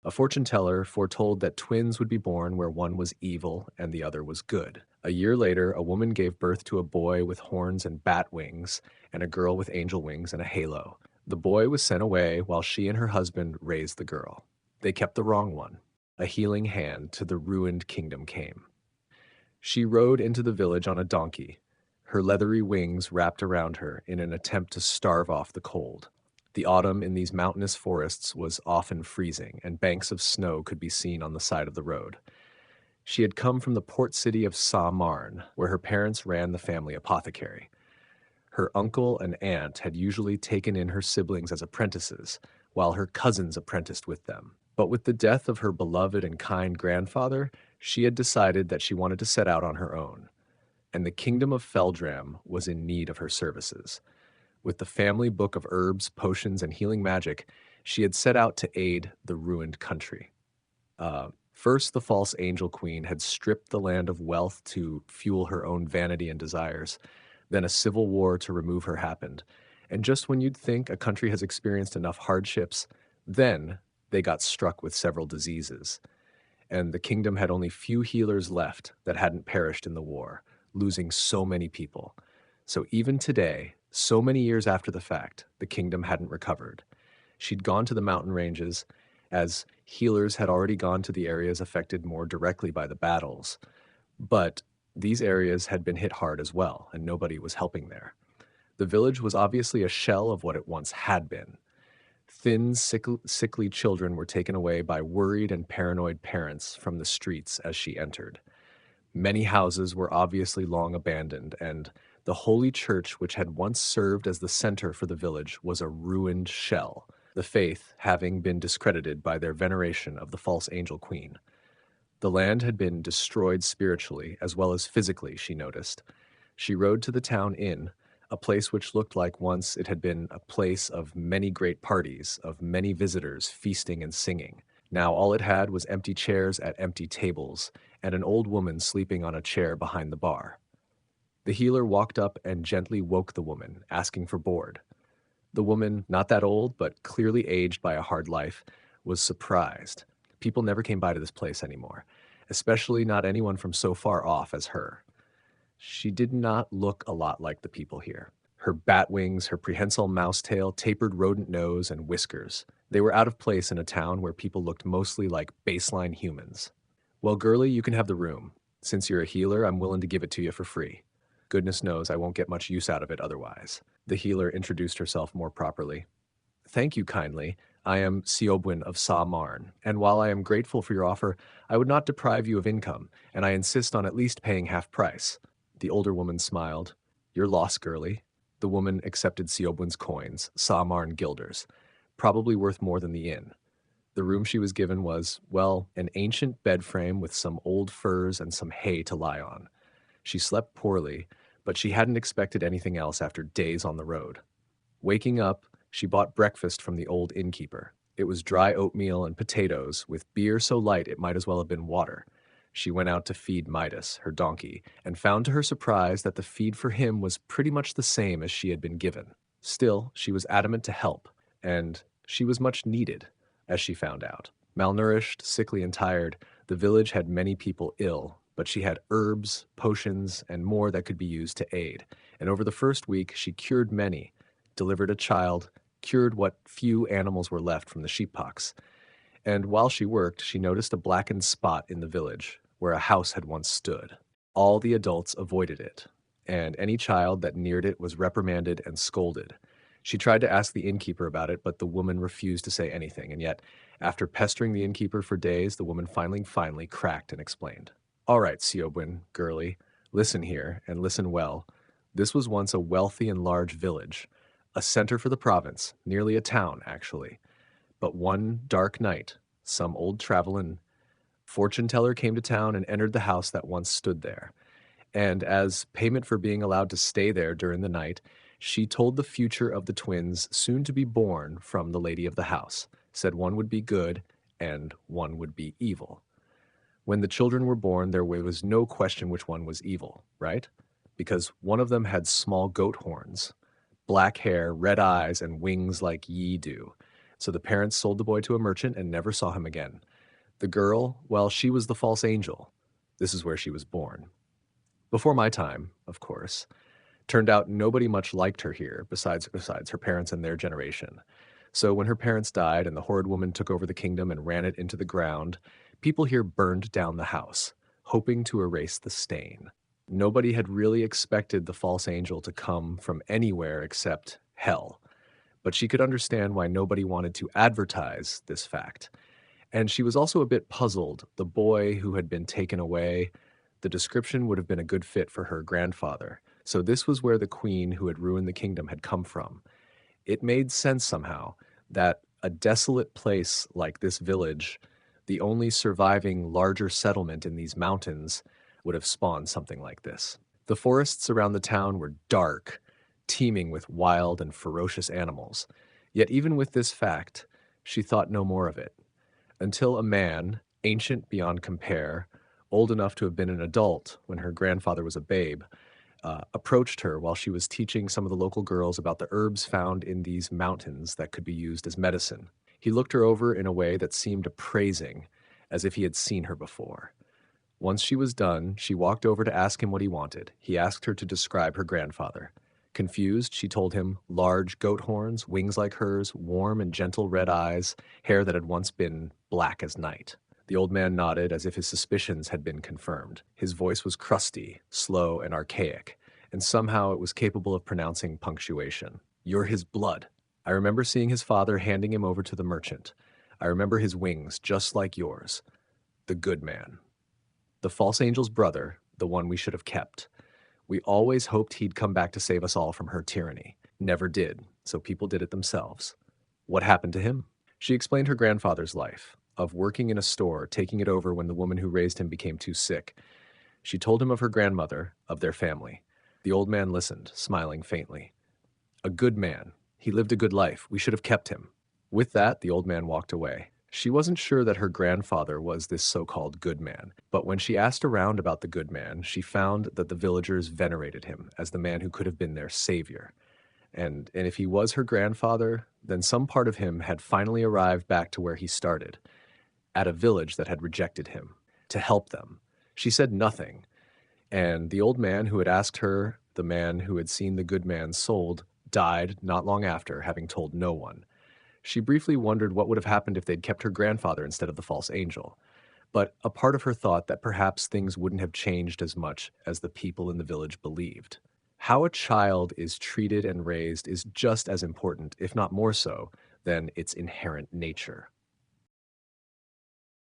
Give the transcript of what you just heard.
A fortune teller foretold that twins would be born where one was evil and the other was good. A year later, a woman gave birth to a boy with horns and bat wings, and a girl with angel wings and a halo. The boy was sent away while she and her husband raised the girl. They kept the wrong one. A healing hand to the ruined kingdom came. She rode into the village on a donkey, her leathery wings wrapped around her in an attempt to starve off the cold. The autumn in these mountainous forests was often freezing, and banks of snow could be seen on the side of the road. She had come from the port city of Sa-Marn, where her parents ran the family apothecary. Her uncle and aunt had usually taken in her siblings as apprentices, while her cousins apprenticed with them. But with the death of her beloved and kind grandfather, she had decided that she wanted to set out on her own, and the kingdom of Feldram was in need of her services. With the family book of herbs, potions, and healing magic, she had set out to aid the ruined country. First, the false angel queen had stripped the land of wealth to fuel her own vanity and desires. Then a civil war to remove her happened. And just when you'd think a country has experienced enough hardships, then they got struck with several diseases. And the kingdom had only few healers left that hadn't perished in the war, losing so many people. So even today, so many years after the fact, the kingdom hadn't recovered. She'd gone to the mountain ranges, as healers had already gone to the areas affected more directly by the battles. But these areas had been hit hard as well, and nobody was helping there. The village was obviously a shell of what it once had been. Thin, sickly children were taken away by worried and paranoid parents from the streets as she entered. Many houses were obviously long abandoned, and the holy church, which had once served as the center for the village, was a ruined shell, the faith having been discredited by their veneration of the false angel queen. The land had been destroyed spiritually as well as physically, she noticed. She rode to the town inn, a place which looked like once it had been a place of many great parties, of many visitors feasting and singing. Now all it had was empty chairs at empty tables, and an old woman sleeping on a chair behind the bar. The healer walked up and gently woke the woman, asking for board. The woman, not that old, but clearly aged by a hard life, was surprised. People never came by to this place anymore, especially not anyone from so far off as her. She did not look a lot like the people here. Her bat wings, her prehensile mouse tail, tapered rodent nose, and whiskers. They were out of place in a town where people looked mostly like baseline humans. Well, girlie, you can have the room. Since you're a healer, I'm willing to give it to you for free. Goodness knows I won't get much use out of it otherwise. The healer introduced herself more properly. Thank you kindly. I am Siobwyn of Sa-Marn, and while I am grateful for your offer, I would not deprive you of income, and I insist on at least paying half price. The older woman smiled. Your loss, girlie. The woman accepted Siobwyn's coins, Sa-Marn guilders, probably worth more than the inn. The room she was given was, well, an ancient bed frame with some old furs and some hay to lie on. She slept poorly, but she hadn't expected anything else after days on the road. Waking up, she bought breakfast from the old innkeeper. It was dry oatmeal and potatoes, with beer so light it might as well have been water. She went out to feed Midas, her donkey, and found to her surprise that the feed for him was pretty much the same as she had been given. Still, she was adamant to help, and she was much needed, as she found out. Malnourished, sickly, and tired, the village had many people ill, but she had herbs, potions, and more that could be used to aid. And over the first week, she cured many, delivered a child, cured what few animals were left from the sheeppox. And while she worked, she noticed a blackened spot in the village, where a house had once stood. All the adults avoided it, and any child that neared it was reprimanded and scolded. She tried to ask the innkeeper about it, but the woman refused to say anything, and yet, after pestering the innkeeper for days, the woman finally cracked and explained. All right, Siobwyn, girlie, listen here, and listen well. This was once a wealthy and large village, a center for the province, nearly a town, actually. But one dark night, some old travelin' fortune teller came to town and entered the house that once stood there. And as payment for being allowed to stay there during the night, she told the future of the twins soon to be born from the lady of the house, said one would be good and one would be evil. When the children were born, there was no question which one was evil, right? Because one of them had small goat horns, black hair, red eyes, and wings like ye do. So the parents sold the boy to a merchant and never saw him again. The girl, well, she was the false angel. This is where she was born. Before my time, of course. Turned out nobody much liked her here, besides her parents and their generation. So when her parents died and the horrid woman took over the kingdom and ran it into the ground, people here burned down the house, hoping to erase the stain. Nobody had really expected the false angel to come from anywhere except hell, but she could understand why nobody wanted to advertise this fact. And she was also a bit puzzled. The boy who had been taken away, the description would have been a good fit for her grandfather. So this was where the queen who had ruined the kingdom had come from. It made sense somehow that a desolate place like this village, the only surviving larger settlement in these mountains, would have spawned something like this. The forests around the town were dark, teeming with wild and ferocious animals. Yet even with this fact, she thought no more of it. Until a man, ancient beyond compare, old enough to have been an adult when her grandfather was a babe, approached her while she was teaching some of the local girls about the herbs found in these mountains that could be used as medicine. He looked her over in a way that seemed appraising, as if he had seen her before. Once she was done, she walked over to ask him what he wanted. He asked her to describe her grandfather. Confused, she told him large goat horns, wings like hers, warm and gentle red eyes, hair that had once been black as night. The old man nodded as if his suspicions had been confirmed. His voice was crusty, slow, and archaic, and somehow it was capable of pronouncing punctuation. "You're his blood." I remember seeing his father handing him over to the merchant. I remember his wings, just like yours. The good man. The false angel's brother, the one we should have kept. We always hoped he'd come back to save us all from her tyranny. Never did, so people did it themselves. What happened to him? She explained her grandfather's life, of working in a store, taking it over when the woman who raised him became too sick. She told him of her grandmother, of their family. The old man listened, smiling faintly. A good man. He lived a good life. We should have kept him. With that, the old man walked away. She wasn't sure that her grandfather was this so-called good man, but when she asked around about the good man, she found that the villagers venerated him as the man who could have been their savior. And if he was her grandfather, then some part of him had finally arrived back to where he started, at a village that had rejected him, to help them. She said nothing, and the old man who had asked her, the man who had seen the good man sold, died not long after, having told no one. She briefly wondered what would have happened if they'd kept her grandfather instead of the false angel. But a part of her thought that perhaps things wouldn't have changed as much as the people in the village believed. How a child is treated and raised is just as important, if not more so, than its inherent nature.